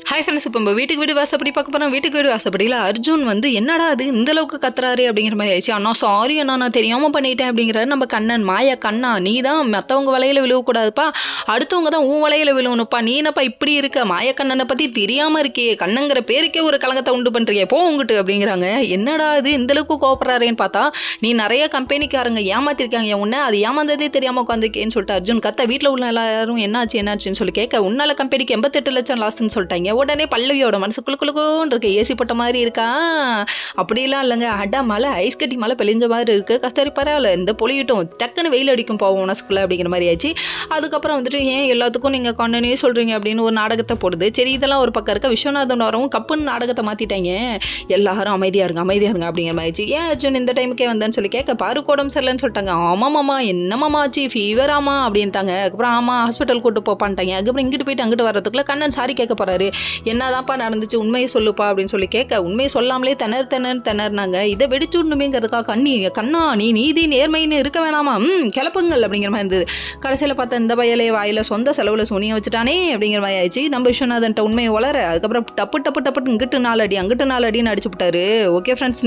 Hi friends, இப்போ நம்ம வீட்டுக்கு வீடு வாசப்படி பார்க்க போகிறோம். வீட்டுக்கு வீடு வாசப்படியில் அர்ஜுன் வந்து என்னடா அது இந்த அளவுக்கு கத்துறாரு அப்படிங்கிற மாதிரி ஆயிடுச்சு. அண்ணா சாரி அண்ணா, நான் தெரியாமல் பண்ணிட்டேன் அப்படிங்கிறாரு நம்ம கண்ணன். மாயா கண்ணா, நீ தான் மற்றவங்க வலையில் விழுவக்கூடாதுப்பா, அடுத்தவங்க தான் உன் வலையில் விழுவணுப்பா. நீ என்னப்பா இப்படி இருக்க, மாய கண்ணனை பற்றி தெரியாமல் இருக்கே, கண்ணங்கிற பேருக்கே ஒரு கலங்கத்தை உண்டு பண்ணுறியே, போ உங்கட்டு அப்படிங்கிறாங்க. என்னடா இது இந்த அளவுக்கு கோபப்படுறாருன்னு பார்த்தா, நீ நிறைய கம்பெனிக்காரங்க ஏமாத்திருக்காங்க உன்னை, அது ஏமாந்ததே தெரியாமல் உட்காந்துருக்கேன்னு சொல்லிட்டு அர்ஜுன் கத்த. வீட்டில் உள்ள எல்லாரும் என்னாச்சுன்னு சொல்லி கேட்க, உன்னால கம்பெனிக்கு 88 லட்சம் லாஸ்ன்னு சொல்லிட்டாங்க. உடனே பல்லவியோட மனசு குளுக்குன்னு இருக்கு, ஏசி போட்ட மாதிரி இருக்கா. அப்படிலாம் இல்லைங்க, அடா மழை, ஐஸ் கட்டி மழை பெளிஞ்ச மாதிரி இருக்கு. கஸ்தரி பரவாயில்ல, இந்த பொழியிட்டும், டக்குன்னு வெயில் அடிக்கும் போவோம் மனசுக்குள்ள அப்படிங்கிற மாதிரி ஆச்சு. அதுக்கப்புறம் வந்துட்டு ஏன் எல்லாத்துக்கும் நீங்கள் கண்ணனே சொல்கிறீங்க அப்படின்னு ஒரு நாடகத்தை போடுது. சரி, இதெல்லாம் ஒரு பக்கம் இருக்க. விஸ்வநாதன் வரவும் கப்புன்னு நாடகத்தை மாற்றிட்டாங்க. எல்லாரும் அமைதியாக இருங்க அப்படிங்கிற மாதிரி ஆச்சு. ஏன் அர்ஜுன் இந்த டைமுக்கே வந்தேன்னு சொல்லி கேட்க, பாருக்கு உடம்பு சரியில்லைன்னு சொல்லிட்டாங்க. ஆமாம்மா, என்னம்மா ஆச்சு, ஃபீவர் ஆமா அப்படின்ட்டாங்க. அதுக்கப்புறம் ஆமாம் ஹாஸ்பிட்டல் கூட்டு போப்பான்ட்டாங்க. அதுக்கப்புறம் இங்கிட்டு போயிட்டு அங்கிட்டு வரதுக்குள்ள கண்ணன் சாரி கேட்க போறாரு. என்னதான்ப்பா நடந்துச்சு, உண்மையை சொல்லுப்பா அப்படின்னு சொல்லி கேட்க, உண்மையை சொல்லாமலே திணறினாங்க. இதை வெடிச்சுடணுமேங்கிறதுக்காக கண்ணா நீ நீதி நேர்மைன்னு இருக்க வேணாமா, கிளப்புங்கள் அப்படிங்கிற மாதிரி இருந்தது. கடைசியில் பார்த்தா இந்த பயலே வாயில சொந்த செலவுல சூனியை வச்சுட்டானே அப்படிங்கிற மாதிரி ஆயிடுச்சு. நம்ம விஸ்வநாதன்ட்ட உண்மையை வளர, அதுக்கப்புறம் டப்பு இங்கிட்டு 4 அடி அங்கிட்டு 4 அடின்னு அடிச்சு விட்டாரு. Okay friends, next